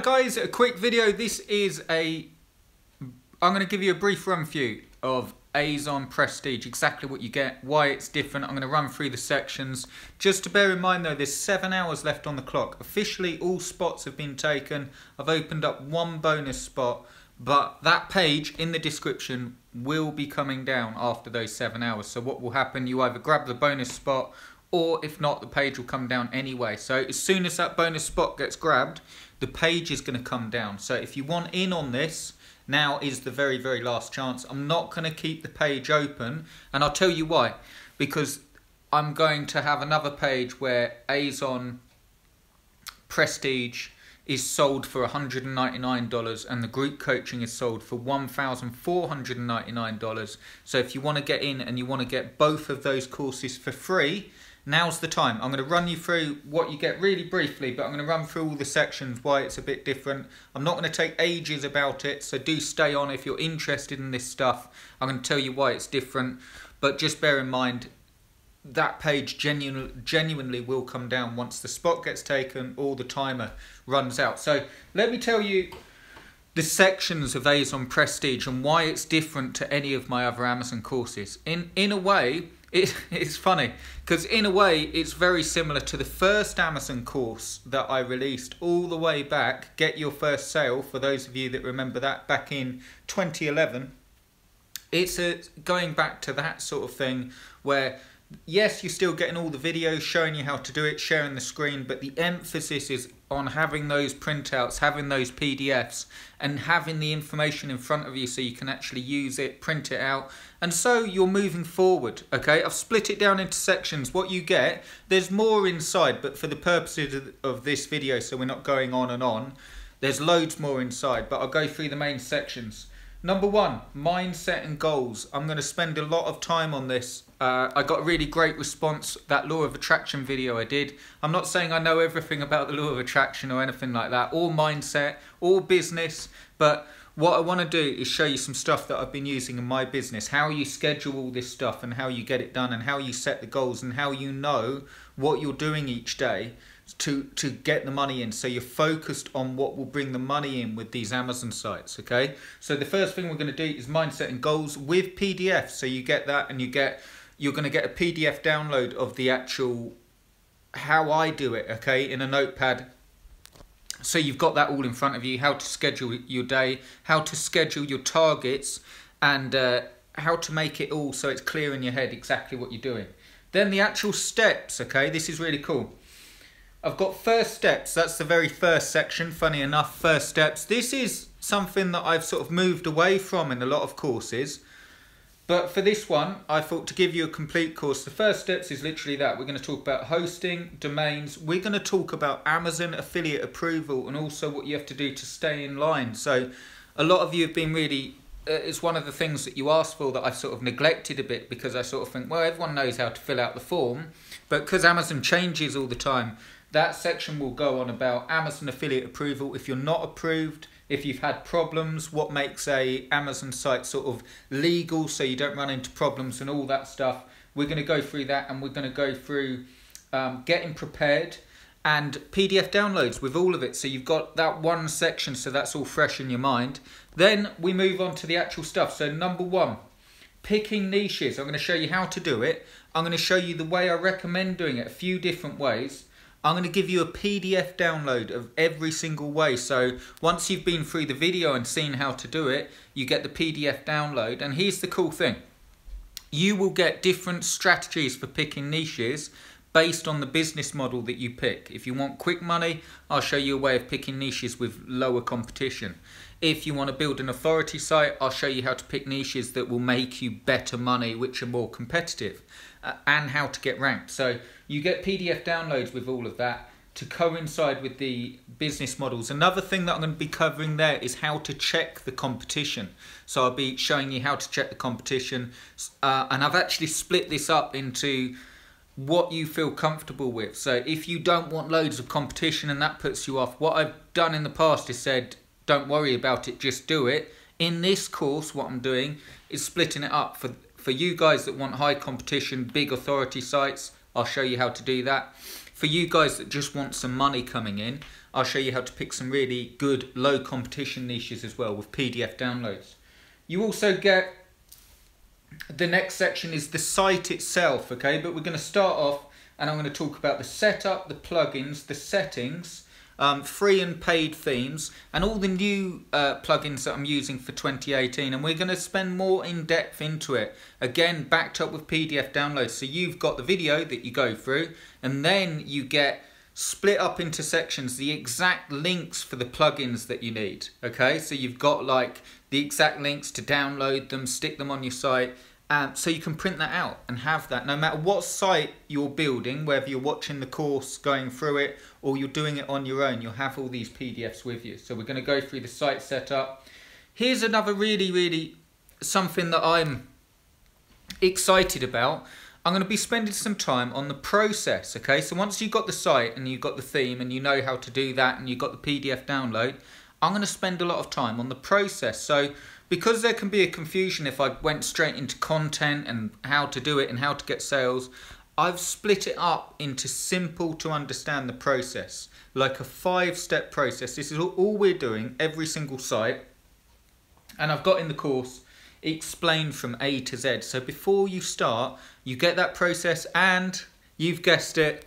guys, a quick video. This is I'm going to give you a brief run through of Azon Prestige, exactly what you get, why it's different. I'm going to run through the sections. Just to bear in mind though, there's 7 hours left on the clock. Officially all spots have been taken. I've opened up one bonus spot, but that page in the description will be coming down after those 7 hours. So what will happen, you either grab the bonus spot, or if not, the page will come down anyway. So as soon as that bonus spot gets grabbed, the page is going to come down. So if you want in on this, now is the very, very last chance. I'm not going to keep the page open, and I'll tell you why. Because I'm going to have another page where Azon Prestige is sold for $199 and the group coaching is sold for $1,499. So if you want to get in and you want to get both of those courses for free, now's the time. I'm going to run you through what you get really briefly, but I'm going to run through all the sections, why it's a bit different. I'm not going to take ages about it, so do stay on if you're interested in this stuff. I'm going to tell you why it's different, but just bear in mind that page genuinely will come down once the spot gets taken or the timer runs out. So let me tell you the sections of Azon Prestige and why it's different to any of my other Amazon courses. In a way, it's funny, because in a way it's very similar to the first Amazon course that I released all the way back, Get Your First Sale, for those of you that remember that, back in 2011. It's going back to that sort of thing where, yes, you're still getting all the videos showing you how to do it, sharing the screen, but the emphasis is on having those printouts, having those PDFs, and having the information in front of you so you can actually use it, print it out, and so you're moving forward, okay? I've split it down into sections. What you get, there's more inside, but for the purposes of this video, so we're not going on and on, there's loads more inside, but I'll go through the main sections. Number 1, mindset and goals. I'm going to spend a lot of time on this. I got a really great response, that law of attraction video I did. I'm not saying I know everything about the law of attraction or anything like that, or mindset, or business, but what I want to do is show you some stuff that I've been using in my business, how you schedule all this stuff and how you get it done and how you set the goals and how you know what you're doing each day to get the money in, so you're focused on what will bring the money in with these Amazon sites, okay? So the first thing we're going to do is mindset and goals with PDF. So you get that, and you're going to get a PDF download of the actual how I do it, okay, in a notepad. So you've got that all in front of you, how to schedule your day, how to schedule your targets, and how to make it all so it's clear in your head exactly what you're doing. Then the actual steps, okay, this is really cool. I've got first steps, that's the very first section, funny enough, first steps. This is something that I've sort of moved away from in a lot of courses, but for this one, I thought to give you a complete course. The first steps is literally that. We're going to talk about hosting, domains, we're going to talk about Amazon affiliate approval, and also what you have to do to stay in line. So a lot of you have been really, it's one of the things that you asked for that I've sort of neglected a bit, because I sort of think, well, everyone knows how to fill out the form, but because Amazon changes all the time, that section will go on about Amazon affiliate approval. If you're not approved, if you've had problems, what makes a Amazon site sort of legal so you don't run into problems and all that stuff. We're going to go through that, and we're going to go through getting prepared and PDF downloads with all of it. So you've got that one section, so that's all fresh in your mind. Then we move on to the actual stuff. So number 1, picking niches. I'm going to show you how to do it. I'm going to show you the way I recommend doing it, a few different ways. I'm going to give you a PDF download of every single way. So once you've been through the video and seen how to do it, you get the PDF download. And here's the cool thing. You will get different strategies for picking niches based on the business model that you pick. If you want quick money, I'll show you a way of picking niches with lower competition. If you want to build an authority site, I'll show you how to pick niches that will make you better money, which are more competitive, and how to get ranked. So you get PDF downloads with all of that to coincide with the business models. Another thing that I'm going to be covering there is how to check the competition. So I'll be showing you how to check the competition, and I've actually split this up into what you feel comfortable with. So if you don't want loads of competition and that puts you off, what I've done in the past is said, don't worry about it, just do it. In this course, what I'm doing is splitting it up for you guys that want high competition, big authority sites. I'll show you how to do that. For you guys that just want some money coming in, I'll show you how to pick some really good low competition niches as well with PDF downloads. You also get, the next section is the site itself, okay, but we're going to start off and I'm going to talk about the setup, the plugins, the settings, free and paid themes, and all the new plugins that I'm using for 2018, and we're going to spend more in depth into it, again backed up with PDF downloads. So you've got the video that you go through, and then you get split up into sections, the exact links for the plugins that you need, okay? So you've got like the exact links to download them, stick them on your site, so you can print that out and have that no matter what site you're building, whether you're watching the course, going through it, or you're doing it on your own, you'll have all these PDFs with you. So we're going to go through the site setup. Here's another really something that I'm excited about. I'm going to be spending some time on the process, okay? So once you've got the site and you've got the theme and you know how to do that and you've got the PDF download, I'm going to spend a lot of time on the process. So because there can be a confusion if I went straight into content and how to do it and how to get sales, I've split it up into simple to understand the process, like a 5-step process. This is all we're doing, every single site. And I've got in the course explained from A to Z. So before you start, you get that process and, you've guessed it,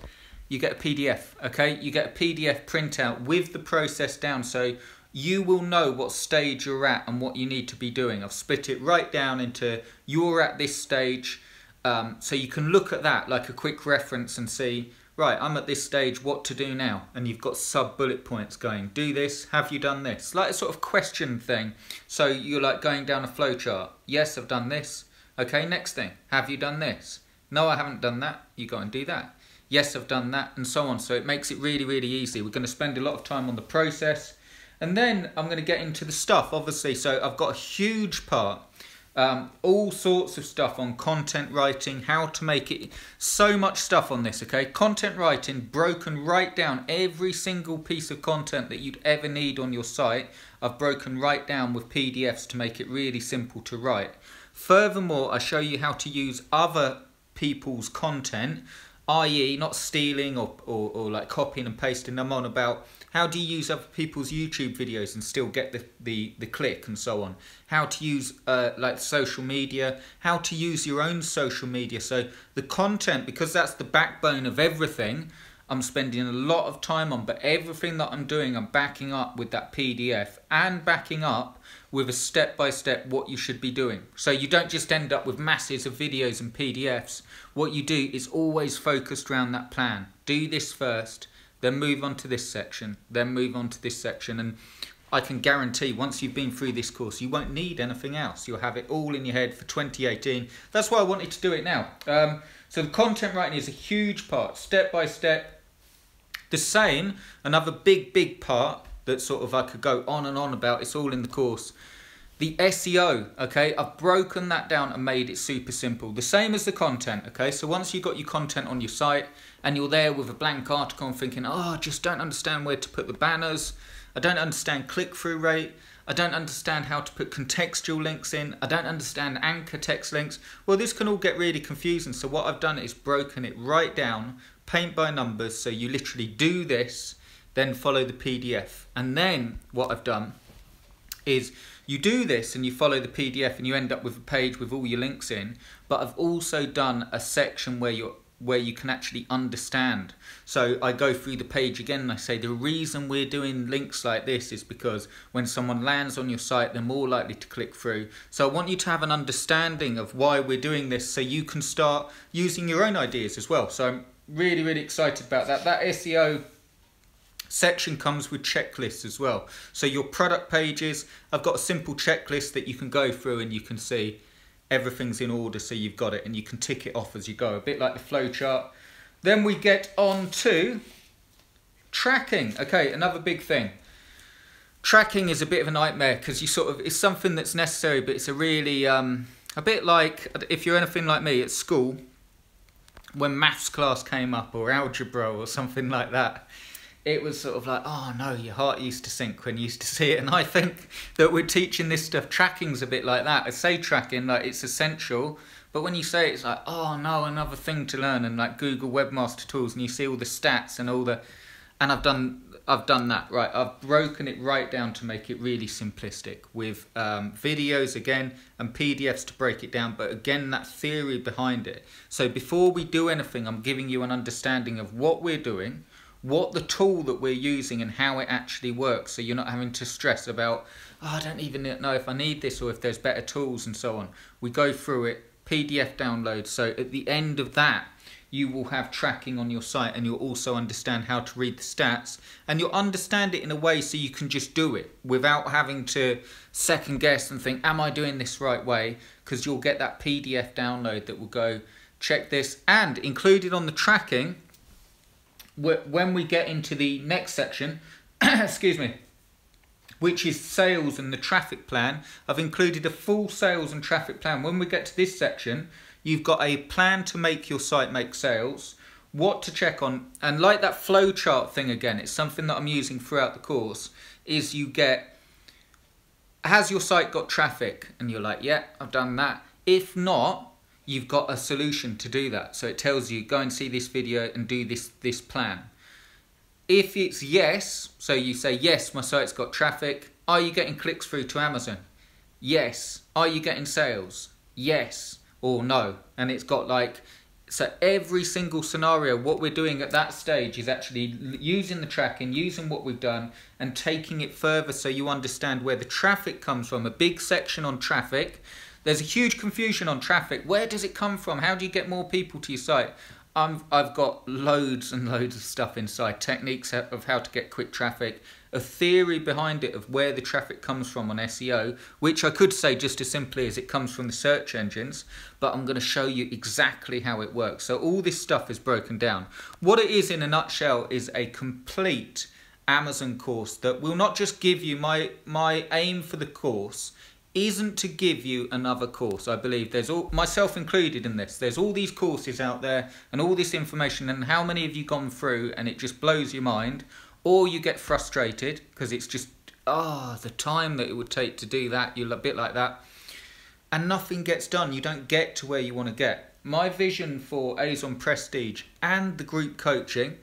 you get a PDF, okay? You get a PDF printout with the process down, so you will know what stage you're at and what you need to be doing. I've split it right down into you're at this stage, so you can look at that like a quick reference and see, right, I'm at this stage, what to do now? And you've got sub-bullet points going, do this, have you done this? Like a sort of question thing. So you're like going down a flowchart. Yes, I've done this. Okay, next thing, have you done this? No, I haven't done that. You go and do that. Yes, I've done that, and so on. So it makes it really easy. We're going to spend a lot of time on the process. And then I'm going to get into the stuff, obviously. So I've got a huge part, all sorts of stuff on content writing, how to make it, so much stuff on this, okay? Content writing, broken right down, every single piece of content that you'd ever need on your site, I've broken right down with PDFs to make it really simple to write. Furthermore, I show you how to use other people's content, i.e. not stealing or like copying and pasting. I'm on about how do you use other people's YouTube videos and still get the click and so on. How to use like social media, how to use your own social media. So the content, because that's the backbone of everything, I'm spending a lot of time on, but everything that I'm doing, I'm backing up with that PDF and backing up with a step-by-step what you should be doing. So you don't just end up with masses of videos and PDFs. What you do is always focused around that plan. Do this first, then move on to this section, then move on to this section. And I can guarantee once you've been through this course, you won't need anything else. You'll have it all in your head for 2018. That's why I wanted to do it now. So the content writing is a huge part, step by step. The same, another big part that sort of I could go on and on about, it's all in the course. The SEO, okay, I've broken that down and made it super simple. The same as the content, okay, so once you've got your content on your site and you're there with a blank article and thinking, oh, I just don't understand where to put the banners, I don't understand click-through rate, I don't understand how to put contextual links in, I don't understand anchor text links. Well, this can all get really confusing, so what I've done is broken it right down, paint by numbers, so you literally do this, then follow the PDF. And then what I've done is you do this and you follow the PDF and you end up with a page with all your links in, but I've also done a section where you can actually understand. So I go through the page again and I say the reason we're doing links like this is because when someone lands on your site, they're more likely to click through. So I want you to have an understanding of why we're doing this so you can start using your own ideas as well. So I'm really excited about that. That SEO section comes with checklists as well. So your product pages, I've got a simple checklist that you can go through and you can see everything's in order, so you've got it and you can tick it off as you go, a bit like the flowchart. Then we get on to tracking. Okay, another big thing. Tracking is a bit of a nightmare because it's something that's necessary, but it's a really a bit like if you're anything like me at school when maths class came up or algebra or something like that. It was sort of like, oh no, your heart used to sink when you used to see it. And I think that we're teaching this stuff, tracking's a bit like that. I say tracking, like it's essential, but when you say it, it's like, oh no, another thing to learn, and like Google Webmaster Tools, and you see all the stats and all the, and I've done I've done that, right? I've broken it right down to make it really simplistic with videos again and PDFs to break it down, but again, that theory behind it. So before we do anything, I'm giving you an understanding of what we're doing, what the tool that we're using and how it actually works, so you're not having to stress about, oh, I don't even know if I need this or if there's better tools and so on. We go through it, PDF download, so at the end of that, you will have tracking on your site, and you'll also understand how to read the stats, and you'll understand it in a way so you can just do it without having to second guess and think, am I doing this right way? Because you'll get that PDF download that will go, check this, and included on the tracking, when we get into the next section, excuse me, which is sales and the traffic plan, I've included a full sales and traffic plan. When we get to this section, you've got a plan to make your site make sales, what to check on, and like that flow chart thing again, it's something that I'm using throughout the course, is you get, has your site got traffic? And you're like, yeah, I've done that. If not, you've got a solution to do that. So it tells you, go and see this video and do this plan. If it's yes, so you say, yes, my site's got traffic. Are you getting clicks through to Amazon? Yes. Are you getting sales? Yes. Or no. And it's got like, so every single scenario, what we're doing at that stage is actually using the tracking, using what we've done and taking it further so you understand where the traffic comes from. A big section on traffic. There's a huge confusion on traffic. Where does it come from? How do you get more people to your site? I've got loads and loads of stuff inside. Techniques of how to get quick traffic. A theory behind it of where the traffic comes from on SEO, which I could say just as simply as it comes from the search engines, but I'm going to show you exactly how it works. So all this stuff is broken down. What it is in a nutshell is a complete Amazon course that will not just give you, my aim for the course isn't to give you another course. I believe there's all, myself included in this, there's all these courses out there and all this information, and how many have you gone through and it just blows your mind, or you get frustrated because it's just, the time that it would take to do that, you're a bit like that, and nothing gets done. You don't get to where you want to get. My vision for Azon Prestige and the group coaching,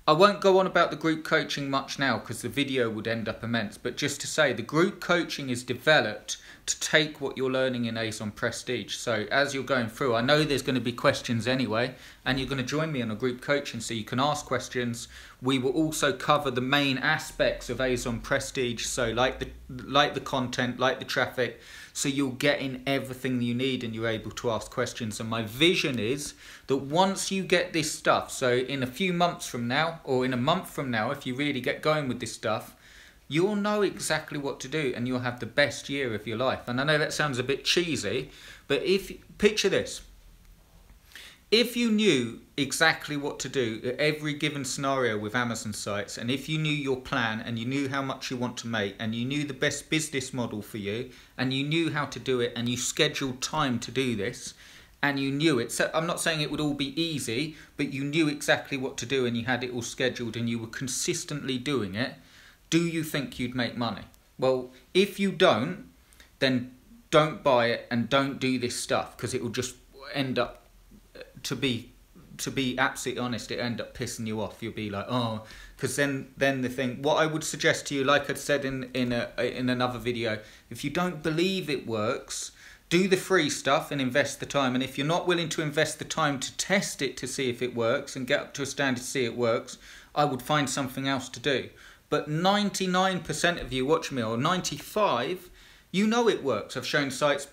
I won't go on about the group coaching much now because the video would end up immense, but just to say the group coaching is developed to take what you're learning in Azon Prestige. So as you're going through, I know there's going to be questions anyway, and you're going to join me on a group coaching so you can ask questions. We will also cover the main aspects of Azon Prestige, so like the content, like the traffic, so you'll get in everything you need and you're able to ask questions. And my vision is that once you get this stuff, so in a few months from now, or in a month from now, if you really get going with this stuff, you'll know exactly what to do and you'll have the best year of your life. And I know that sounds a bit cheesy, but picture this. If you knew exactly what to do at every given scenario with Amazon sites, and if you knew your plan and you knew how much you want to make and you knew the best business model for you and you knew how to do it and you scheduled time to do this and you knew it, so I'm not saying it would all be easy, but you knew exactly what to do and you had it all scheduled and you were consistently doing it, do you think you'd make money? Well, if you don't, then don't buy it and don't do this stuff, because it will just end up, to be absolutely honest, it end up pissing you off. You'll be like, oh, because then the thing, what I would suggest to you, like I said in another video, if you don't believe it works, do the free stuff and invest the time. And if you're not willing to invest the time to test it to see if it works and get up to a standard to see it works, I would find something else to do. But 99% of you watching me, or 95%, you know it works. I've shown sites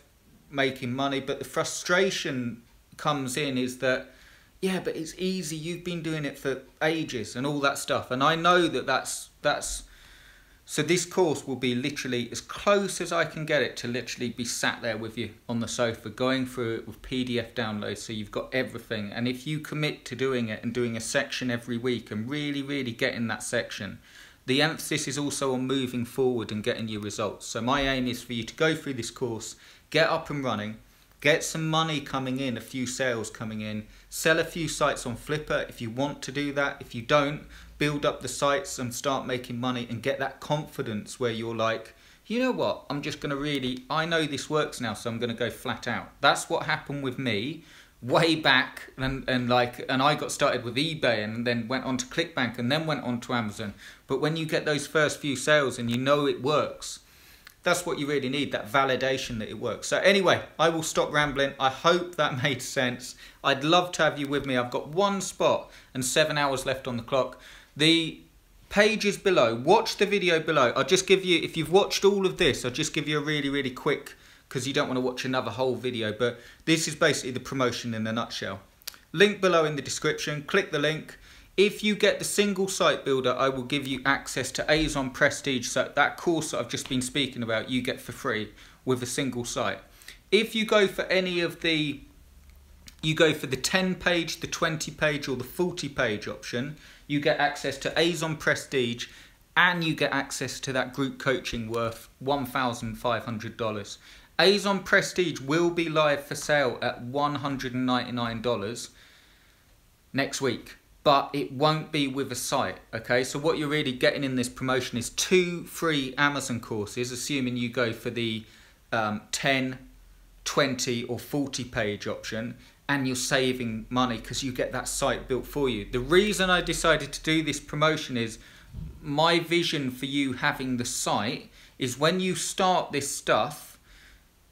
making money, but the frustration comes in is that, yeah, but it's easy. You've been doing it for ages and all that stuff. And I know that that's so this course will be literally as close as I can get it to literally be sat there with you on the sofa, going through it with PDF downloads, so you've got everything. And if you commit to doing it and doing a section every week and really, really getting that section, the emphasis is also on moving forward and getting your results. So my aim is for you to go through this course, get up and running, get some money coming in, a few sales coming in, sell a few sites on Flipper if you want to do that. If you don't, build up the sites and start making money and get that confidence where you're like, you know what, I'm just going to really, I know this works now, so I'm going to go flat out. That's what happened with me way back, and I got started with eBay and then went on to ClickBank and then went on to Amazon. But when you get those first few sales and you know it works, that's what you really need, that validation that it works. So anyway, I will stop rambling. I hope that made sense. I'd love to have you with me. I've got one spot and 7 hours left on the clock. The page is below. Watch the video below. I'll just give you, if you've watched all of this, I'll just give you a really, really quick, because you don't want to watch another whole video, but this is basically the promotion in a nutshell. Link below in the description. Click the link. If you get the single site builder, I will give you access to Azon Prestige. So that course that I've just been speaking about, you get for free with a single site. If you go for any of the, you go for the 10 page, the 20 page or the 40 page option, you get access to Azon Prestige and you get access to that group coaching worth $1,500. Azon Prestige will be live for sale at $199 next week. But it won't be with a site, okay? So what you're really getting in this promotion is 2 free Amazon courses, assuming you go for the 10, 20 or 40 page option, and you're saving money because you get that site built for you. The reason I decided to do this promotion is my vision for you having the site is when you start this stuff,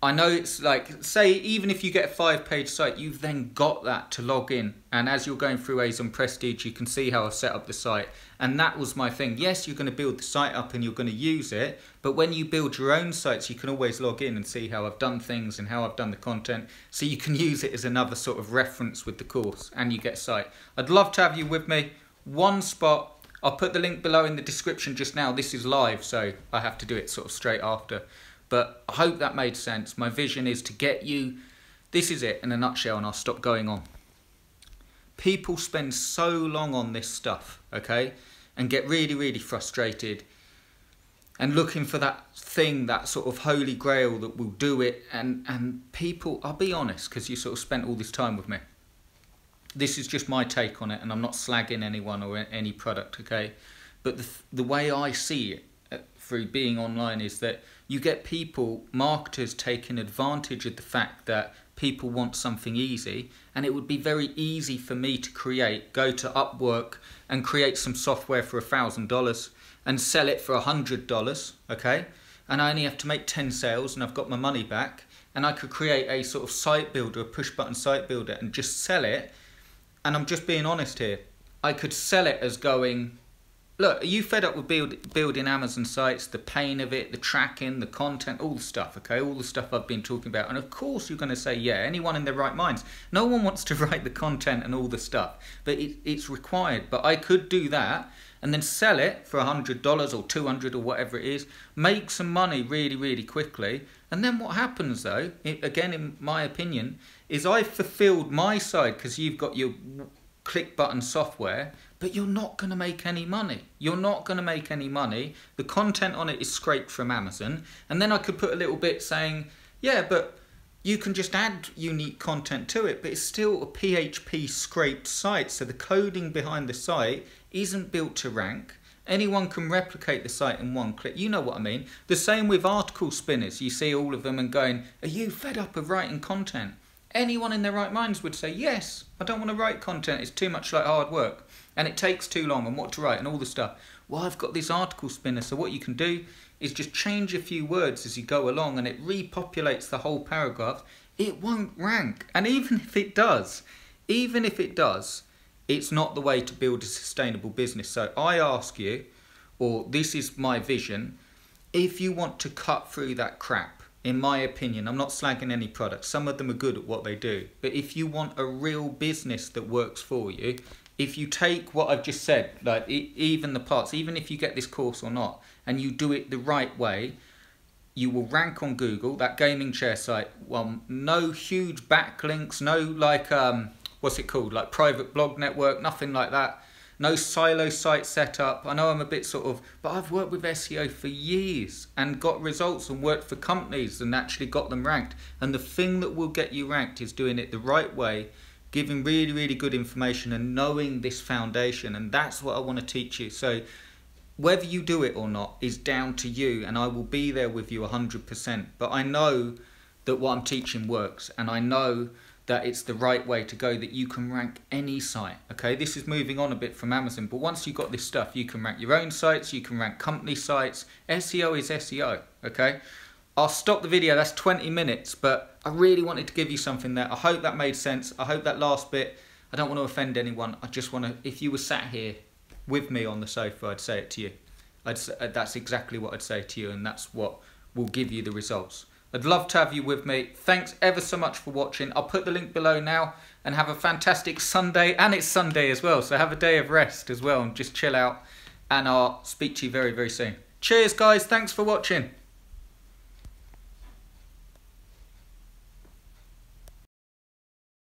I know it's like, say, even if you get a 5-page site, you've then got that to log in. And as you're going through Azon Prestige, you can see how I've set up the site. And that was my thing. Yes, you're going to build the site up and you're going to use it. But when you build your own sites, you can always log in and see how I've done things and how I've done the content. So you can use it as another sort of reference with the course and you get a site. I'd love to have you with me. One spot. I'll put the link below in the description just now. This is live, so I have to do it sort of straight after. But I hope that made sense. My vision is to get you, this is it in a nutshell, and I'll stop going on. People spend so long on this stuff, okay, and get really, really frustrated and looking for that thing, that sort of holy grail that will do it. And people, I'll be honest, because you sort of spent all this time with me. This is just my take on it, and I'm not slagging anyone or any product, okay? But the way I see it through being online is that you get people, marketers, taking advantage of the fact that people want something easy, and it would be very easy for me to go to Upwork and create some software for $1,000 and sell it for $100, okay? And I only have to make 10 sales and I've got my money back, and I could create a sort of site builder, a push button site builder, and just sell it. And I'm just being honest here. I could sell it as going, look, are you fed up with building Amazon sites, the pain of it, the tracking, the content, all the stuff, okay? All the stuff I've been talking about. And of course you're going to say, yeah, anyone in their right minds. No one wants to write the content and all the stuff, but it's required. But I could do that and then sell it for $100 or $200 or whatever it is, make some money really, really quickly. And then what happens though, again, in my opinion, is I've fulfilled my side because you've got your click button software, but you're not going to make any money. You're not going to make any money. The content on it is scraped from Amazon. And then I could put a little bit saying, yeah, but you can just add unique content to it, but it's still a PHP scraped site. So the coding behind the site isn't built to rank. Anyone can replicate the site in one click. You know what I mean. The same with article spinners. You see all of them and going, are you fed up of writing content? Anyone in their right minds would say, yes, I don't want to write content. It's too much like hard work. And it takes too long and what to write and all the stuff. Well, I've got this article spinner. So what you can do is just change a few words as you go along and it repopulates the whole paragraph. It won't rank. And even if it does, it's not the way to build a sustainable business. So I ask you, or this is my vision, if you want to cut through that crap, in my opinion, I'm not slagging any products. Some of them are good at what they do. But if you want a real business that works for you, if you take what I've just said, like even the parts, even if you get this course or not, and you do it the right way, you will rank on Google, that gaming chair site. Well, no huge backlinks, no like, what's it called? Like private blog network, nothing like that. No silo site setup. I know I'm a bit sort of, but I've worked with SEO for years and got results and worked for companies and actually got them ranked. And the thing that will get you ranked is doing it the right way, giving really, really good information and knowing this foundation. And that's what I want to teach you. So whether you do it or not is down to you, and I will be there with you 100%. But I know that what I'm teaching works, and I know that it's the right way to go, that you can rank any site. Okay, this is moving on a bit from Amazon, but once you've got this stuff, you can rank your own sites, you can rank company sites. SEO is SEO. Okay, I'll stop the video. That's 20 minutes, but I really wanted to give you something there. I hope that made sense. I hope that last bit, I don't want to offend anyone. I just want to, if you were sat here with me on the sofa, I'd say it to you. That's exactly what I'd say to you, and that's what will give you the results. I'd love to have you with me. Thanks ever so much for watching. I'll put the link below now, and have a fantastic Sunday. And it's Sunday as well, so have a day of rest as well and just chill out. And I'll speak to you very, very soon. Cheers, guys. Thanks for watching.